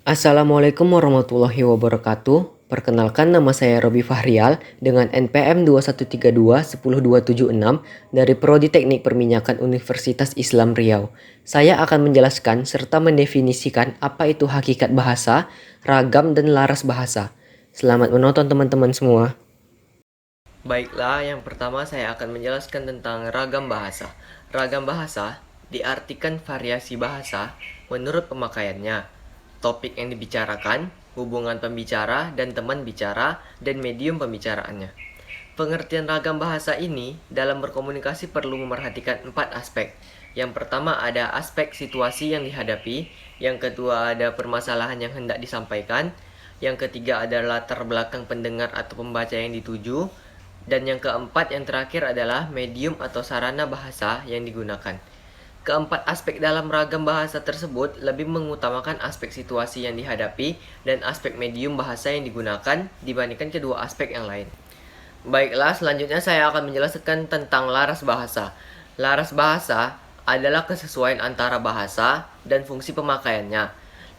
Assalamualaikum warahmatullahi wabarakatuh. Perkenalkan, nama saya Robi Fahrial dengan NPM 2132 10276 dari Prodi Teknik Perminyakan Universitas Islam Riau. Saya akan menjelaskan serta mendefinisikan apa itu hakikat bahasa, ragam, dan laras bahasa. Selamat menonton teman-teman semua. Baiklah, yang pertama saya akan menjelaskan tentang ragam bahasa. Ragam bahasa diartikan variasi bahasa menurut pemakaiannya, topik yang dibicarakan, hubungan pembicara dan teman bicara, dan medium pembicaraannya. Pengertian ragam bahasa ini dalam berkomunikasi perlu memerhatikan 4 aspek. Yang pertama ada aspek situasi yang dihadapi, yang kedua ada permasalahan yang hendak disampaikan, yang ketiga ada latar belakang pendengar atau pembaca yang dituju, dan yang keempat yang terakhir adalah medium atau sarana bahasa yang digunakan. Keempat aspek dalam ragam bahasa tersebut lebih mengutamakan aspek situasi yang dihadapi dan aspek medium bahasa yang digunakan dibandingkan kedua aspek yang lain. Baiklah, selanjutnya saya akan menjelaskan tentang laras bahasa. Laras bahasa adalah kesesuaian antara bahasa dan fungsi pemakaiannya.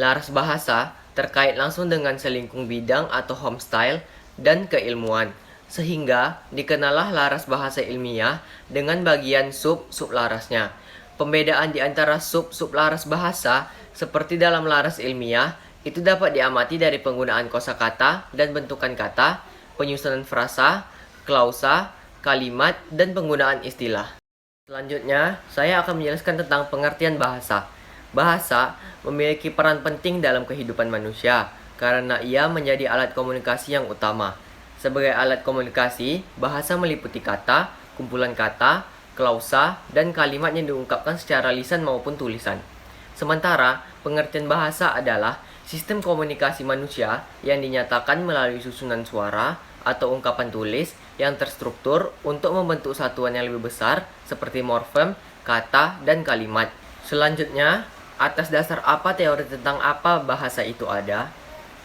Laras bahasa terkait langsung dengan selingkung bidang atau home style dan keilmuan, sehingga dikenallah laras bahasa ilmiah dengan bagian sub-sublarasnya. Pembedaan di antara sub-sublaras bahasa seperti dalam laras ilmiah itu dapat diamati dari penggunaan kosakata dan bentukan kata, penyusunan frasa, klausa, kalimat, dan penggunaan istilah. Selanjutnya, saya akan menjelaskan tentang pengertian bahasa. Bahasa memiliki peran penting dalam kehidupan manusia karena ia menjadi alat komunikasi yang utama. Sebagai alat komunikasi, bahasa meliputi kata, kumpulan kata, klausa, dan kalimat yang diungkapkan secara lisan maupun tulisan. Sementara, pengertian bahasa adalah sistem komunikasi manusia yang dinyatakan melalui susunan suara atau ungkapan tulis yang terstruktur untuk membentuk satuan yang lebih besar seperti morfem, kata, dan kalimat. Selanjutnya, atas dasar apa teori tentang apa bahasa itu ada?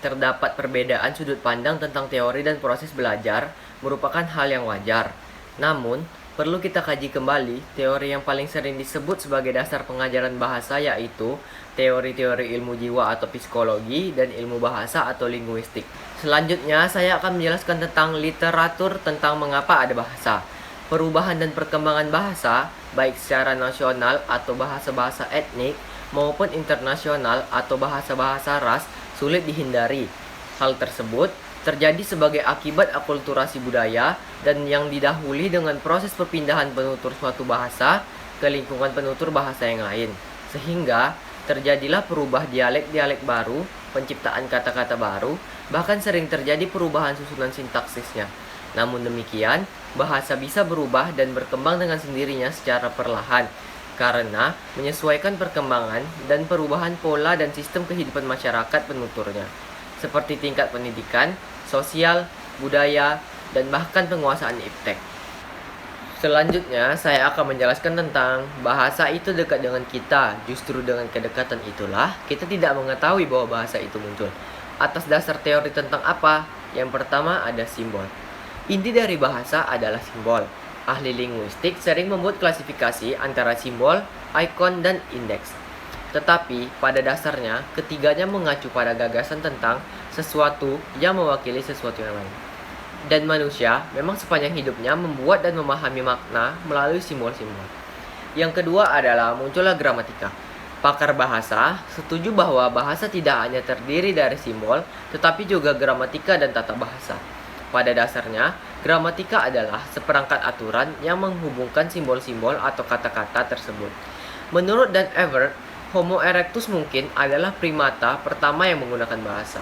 Terdapat perbedaan sudut pandang tentang teori dan proses belajar merupakan hal yang wajar. Namun, perlu kita kaji kembali teori yang paling sering disebut sebagai dasar pengajaran bahasa, yaitu teori-teori ilmu jiwa atau psikologi dan ilmu bahasa atau linguistik. Selanjutnya, saya akan menjelaskan tentang literatur tentang mengapa ada bahasa. Perubahan dan perkembangan bahasa, baik secara nasional atau bahasa-bahasa etnik, maupun internasional atau bahasa-bahasa ras, sulit dihindari. Hal tersebut terjadi sebagai akibat akulturasi budaya dan yang didahului dengan proses perpindahan penutur suatu bahasa ke lingkungan penutur bahasa yang lain. Sehingga terjadilah perubah dialek-dialek baru, penciptaan kata-kata baru, bahkan sering terjadi perubahan susunan sintaksisnya. Namun demikian, bahasa bisa berubah dan berkembang dengan sendirinya secara perlahan karena menyesuaikan perkembangan dan perubahan pola dan sistem kehidupan masyarakat penuturnya, seperti tingkat pendidikan, sosial, budaya, dan bahkan penguasaan iptek. Selanjutnya, saya akan menjelaskan tentang bahasa itu dekat dengan kita. Justru dengan kedekatan itulah, kita tidak mengetahui bahwa bahasa itu muncul. Atas dasar teori tentang apa? Yang pertama ada simbol. Inti dari bahasa adalah simbol. Ahli linguistik sering membuat klasifikasi antara simbol, ikon, dan indeks. Tetapi, pada dasarnya, ketiganya mengacu pada gagasan tentang sesuatu yang mewakili sesuatu yang lain. Dan manusia memang sepanjang hidupnya membuat dan memahami makna melalui simbol-simbol. Yang kedua adalah muncullah gramatika. Pakar bahasa setuju bahwa bahasa tidak hanya terdiri dari simbol, tetapi juga gramatika dan tata bahasa. Pada dasarnya, gramatika adalah seperangkat aturan yang menghubungkan simbol-simbol atau kata-kata tersebut. Menurut Dan Everett, Homo erectus mungkin adalah primata pertama yang menggunakan bahasa.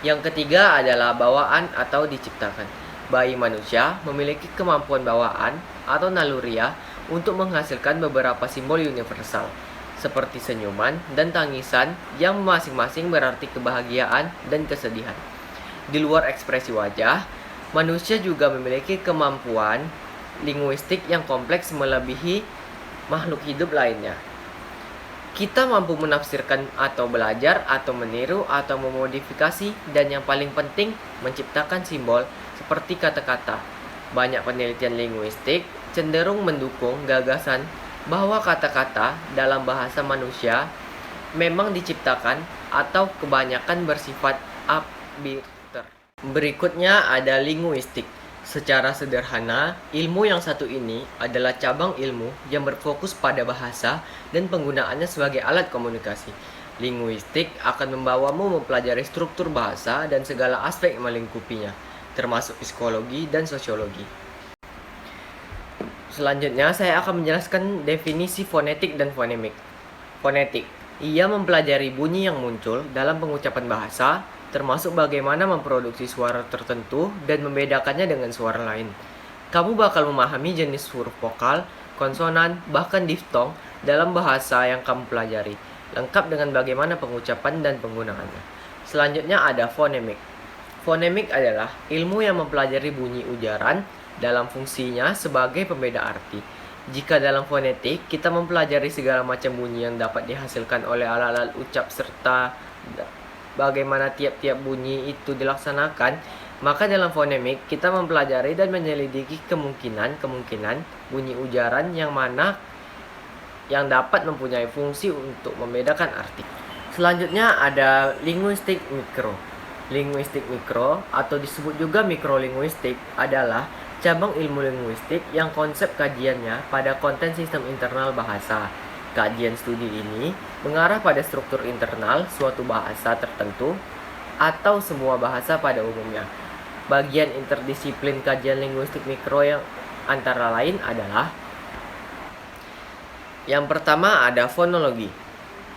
Yang ketiga adalah bawaan atau diciptakan. Bayi manusia memiliki kemampuan bawaan atau naluriah untuk menghasilkan beberapa simbol universal, seperti senyuman dan tangisan yang masing-masing berarti kebahagiaan dan kesedihan. Di luar ekspresi wajah, manusia juga memiliki kemampuan linguistik yang kompleks melebihi makhluk hidup lainnya. Kita mampu menafsirkan atau belajar atau meniru atau memodifikasi dan yang paling penting menciptakan simbol seperti kata-kata. Banyak penelitian linguistik cenderung mendukung gagasan bahwa kata-kata dalam bahasa manusia memang diciptakan atau kebanyakan bersifat arbiter. Berikutnya ada linguistik. Secara sederhana, ilmu yang satu ini adalah cabang ilmu yang berfokus pada bahasa dan penggunaannya sebagai alat komunikasi. Linguistik akan membawamu mempelajari struktur bahasa dan segala aspek yang melingkupinya, termasuk psikologi dan sosiologi. Selanjutnya, saya akan menjelaskan definisi fonetik dan fonemik. Fonetik, ia mempelajari bunyi yang muncul dalam pengucapan bahasa, termasuk bagaimana memproduksi suara tertentu dan membedakannya dengan suara lain. Kamu bakal memahami jenis huruf vokal, konsonan, bahkan diftong dalam bahasa yang kamu pelajari, lengkap dengan bagaimana pengucapan dan penggunaannya. Selanjutnya ada fonemik. Fonemik adalah ilmu yang mempelajari bunyi ujaran dalam fungsinya sebagai pembeda arti. Jika dalam fonetik, kita mempelajari segala macam bunyi yang dapat dihasilkan oleh alat-alat ucap serta bagaimana tiap-tiap bunyi itu dilaksanakan, maka dalam fonemik kita mempelajari dan menyelidiki kemungkinan bunyi ujaran yang mana yang dapat mempunyai fungsi untuk membedakan arti. Selanjutnya ada linguistik mikro. Linguistik mikro atau disebut juga mikrolinguistik adalah cabang ilmu linguistik yang konsep kajiannya pada konten sistem internal bahasa. Kajian studi ini mengarah pada struktur internal suatu bahasa tertentu atau semua bahasa pada umumnya. Bagian interdisiplin kajian linguistik mikro yang antara lain adalah: yang pertama ada fonologi.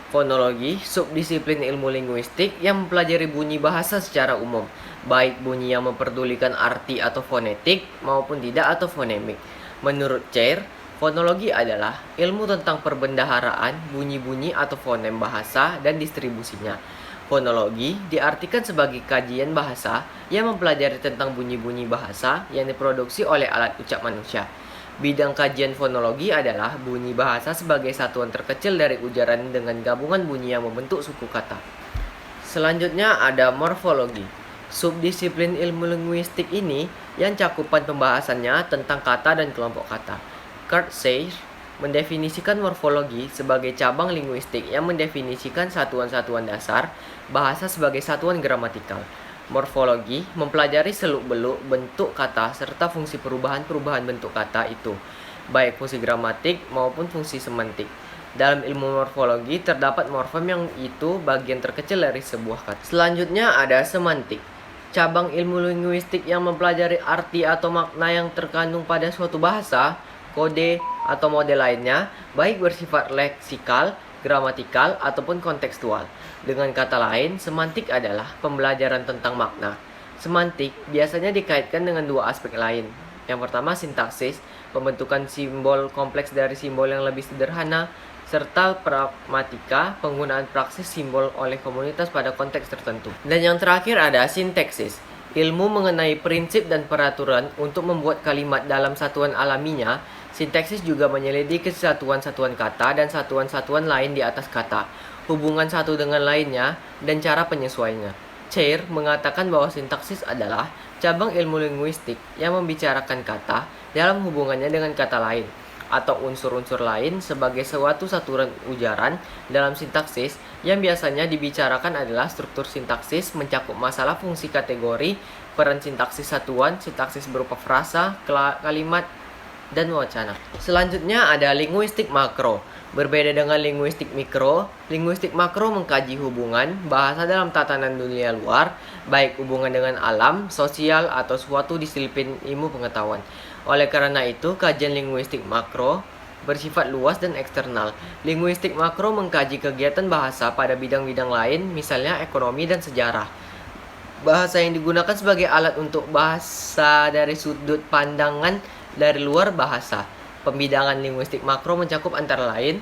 Fonologi, subdisiplin ilmu linguistik yang mempelajari bunyi bahasa secara umum, baik bunyi yang memperdulikan arti atau fonetik maupun tidak atau fonemik. Menurut Chair, fonologi adalah ilmu tentang perbendaharaan bunyi-bunyi atau fonem bahasa dan distribusinya. Fonologi diartikan sebagai kajian bahasa yang mempelajari tentang bunyi-bunyi bahasa yang diproduksi oleh alat ucap manusia. Bidang kajian fonologi adalah bunyi bahasa sebagai satuan terkecil dari ujaran dengan gabungan bunyi yang membentuk suku kata. Selanjutnya ada morfologi. Subdisiplin ilmu linguistik ini yang cakupan pembahasannya tentang kata dan kelompok kata. Kurt Seitz mendefinisikan morfologi sebagai cabang linguistik yang mendefinisikan satuan-satuan dasar bahasa sebagai satuan gramatikal. Morfologi mempelajari seluk-beluk bentuk kata serta fungsi perubahan-perubahan bentuk kata itu, baik fungsi gramatik maupun fungsi semantik. Dalam ilmu morfologi terdapat morfem yang itu bagian terkecil dari sebuah kata. Selanjutnya ada semantik. Cabang ilmu linguistik yang mempelajari arti atau makna yang terkandung pada suatu bahasa, kode, atau model lainnya, baik bersifat leksikal, gramatikal, ataupun kontekstual. Dengan kata lain, semantik adalah pembelajaran tentang makna. Semantik biasanya dikaitkan dengan dua aspek lain. Yang pertama, sintaksis, pembentukan simbol kompleks dari simbol yang lebih sederhana, serta pragmatika, penggunaan praksis simbol oleh komunitas pada konteks tertentu. Dan yang terakhir ada sintaksis, ilmu mengenai prinsip dan peraturan untuk membuat kalimat dalam satuan alaminya. Sintaksis juga menyelidiki satuan-satuan kata dan satuan-satuan lain di atas kata, hubungan satu dengan lainnya, dan cara penyesuaiannya. Chair mengatakan bahwa sintaksis adalah cabang ilmu linguistik yang membicarakan kata dalam hubungannya dengan kata lain, atau unsur-unsur lain sebagai suatu satuan ujaran. Dalam sintaksis, yang biasanya dibicarakan adalah struktur sintaksis mencakup masalah fungsi kategori, peran sintaksis satuan, sintaksis berupa frasa, kalimat, dan wacana. Selanjutnya ada linguistik makro. Berbeda dengan linguistik mikro, linguistik makro mengkaji hubungan bahasa dalam tatanan dunia luar, baik hubungan dengan alam, sosial, atau suatu disiplin ilmu pengetahuan. Oleh karena itu, kajian linguistik makro bersifat luas dan eksternal. Linguistik makro mengkaji kegiatan bahasa pada bidang-bidang lain, misalnya ekonomi dan sejarah. Bahasa yang digunakan sebagai alat untuk bahasa dari sudut pandangan dari luar bahasa. Pembidangan linguistik makro mencakup antara lain: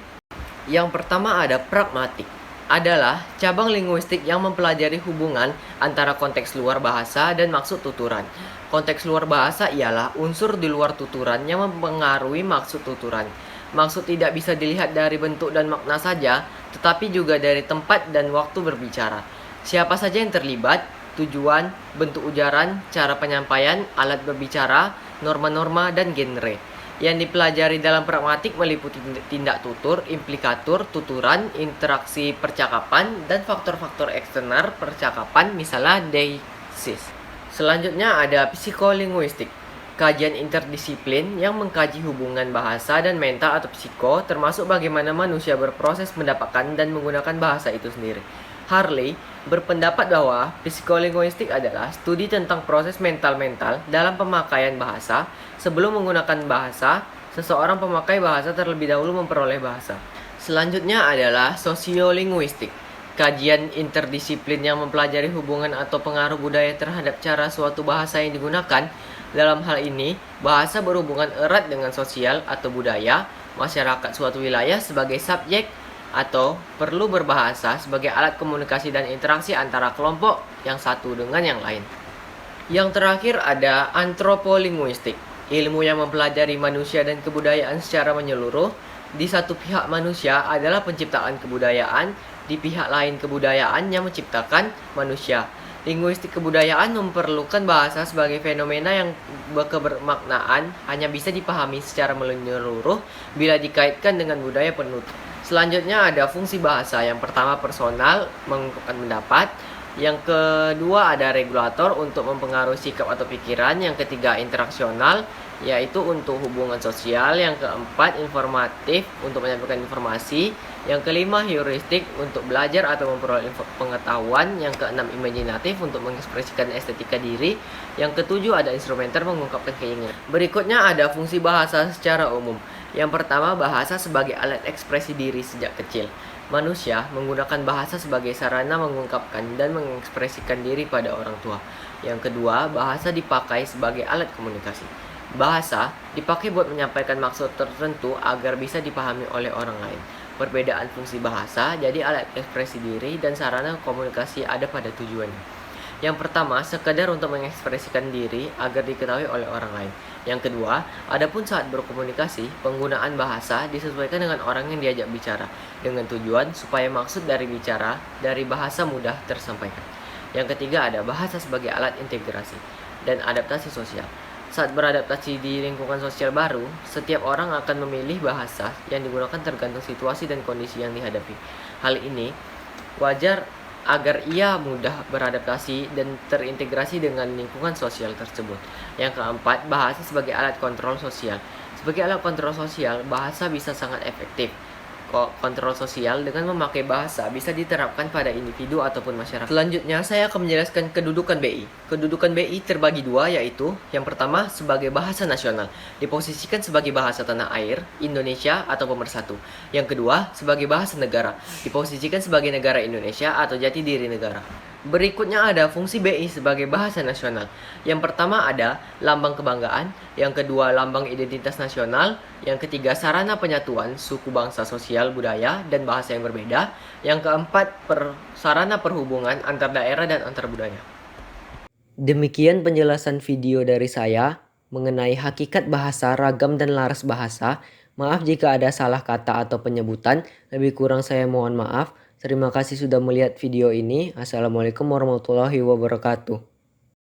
yang pertama ada pragmatik, adalah cabang linguistik yang mempelajari hubungan antara konteks luar bahasa dan maksud tuturan. Konteks luar bahasa ialah unsur di luar tuturan yang mempengaruhi maksud tuturan. Maksud tidak bisa dilihat dari bentuk dan makna saja, tetapi juga dari tempat dan waktu berbicara. Siapa saja yang terlibat, tujuan, bentuk ujaran, cara penyampaian, alat berbicara, norma-norma, dan genre. Yang dipelajari dalam pragmatik meliputi tindak tutur, implikatur, tuturan, interaksi percakapan, dan faktor-faktor eksternal percakapan, misalnya deiksis. Selanjutnya ada psikolinguistik, kajian interdisiplin yang mengkaji hubungan bahasa dan mental atau psiko, termasuk bagaimana manusia berproses mendapatkan dan menggunakan bahasa itu sendiri. Harley berpendapat bahwa psikolinguistik adalah studi tentang proses mental-mental dalam pemakaian bahasa. Sebelum menggunakan bahasa, seseorang pemakai bahasa terlebih dahulu memperoleh bahasa. Selanjutnya adalah sosiolinguistik, kajian interdisiplin yang mempelajari hubungan atau pengaruh budaya terhadap cara suatu bahasa yang digunakan. Dalam hal ini, bahasa berhubungan erat dengan sosial atau budaya masyarakat suatu wilayah sebagai subjek, atau perlu berbahasa sebagai alat komunikasi dan interaksi antara kelompok yang satu dengan yang lain. Yang terakhir ada antropolinguistik, ilmu yang mempelajari manusia dan kebudayaan secara menyeluruh. Di satu pihak manusia adalah penciptaan kebudayaan, di pihak lain kebudayaan yang menciptakan manusia. Linguistik kebudayaan memerlukan bahasa sebagai fenomena yang berkebermaknaan hanya bisa dipahami secara menyeluruh bila dikaitkan dengan budaya penutur. Selanjutnya ada fungsi bahasa. Yang pertama personal, mengungkapkan pendapat. Yang kedua ada regulator, untuk mempengaruhi sikap atau pikiran. Yang ketiga interaksional, yaitu untuk hubungan sosial. Yang keempat informatif, untuk menyampaikan informasi. Yang kelima heuristik, untuk belajar atau memperoleh pengetahuan. Yang keenam imajinatif, untuk mengekspresikan estetika diri. Yang ketujuh ada instrumenter, mengungkapkan keinginan. Berikutnya ada fungsi bahasa secara umum. Yang pertama, bahasa sebagai alat ekspresi diri sejak kecil. Manusia menggunakan bahasa sebagai sarana mengungkapkan dan mengekspresikan diri pada orang tua. Yang kedua, bahasa dipakai sebagai alat komunikasi. Bahasa dipakai buat menyampaikan maksud tertentu agar bisa dipahami oleh orang lain. Perbedaan fungsi bahasa jadi alat ekspresi diri dan sarana komunikasi ada pada tujuannya. Yang pertama, sekedar untuk mengekspresikan diri agar diketahui oleh orang lain. Yang kedua, adapun saat berkomunikasi, penggunaan bahasa disesuaikan dengan orang yang diajak bicara, dengan tujuan supaya maksud dari bicara dari bahasa mudah tersampaikan. Yang ketiga ada bahasa sebagai alat integrasi dan adaptasi sosial. Saat beradaptasi di lingkungan sosial baru, setiap orang akan memilih bahasa yang digunakan tergantung situasi dan kondisi yang dihadapi. Hal ini wajar agar ia mudah beradaptasi dan terintegrasi dengan lingkungan sosial tersebut. Yang keempat, bahasa sebagai alat kontrol sosial. Sebagai alat kontrol sosial, bahasa bisa sangat efektif. Kontrol sosial dengan memakai bahasa bisa diterapkan pada individu ataupun masyarakat. Selanjutnya, saya akan menjelaskan kedudukan BI. Kedudukan BI terbagi dua, yaitu yang pertama sebagai bahasa nasional, diposisikan sebagai bahasa tanah air, Indonesia atau pemersatu. Yang kedua, sebagai bahasa negara, diposisikan sebagai negara Indonesia atau jati diri negara. Berikutnya ada fungsi BI sebagai bahasa nasional. Yang pertama ada lambang kebanggaan, yang kedua lambang identitas nasional, yang ketiga sarana penyatuan suku bangsa sosial budaya dan bahasa yang berbeda, yang keempat sarana perhubungan antar daerah dan antar budaya. Demikian penjelasan video dari saya mengenai hakikat bahasa, ragam dan laras bahasa. Maaf jika ada salah kata atau penyebutan, lebih kurang saya mohon maaf. Terima kasih sudah melihat video ini. Assalamualaikum warahmatullahi wabarakatuh.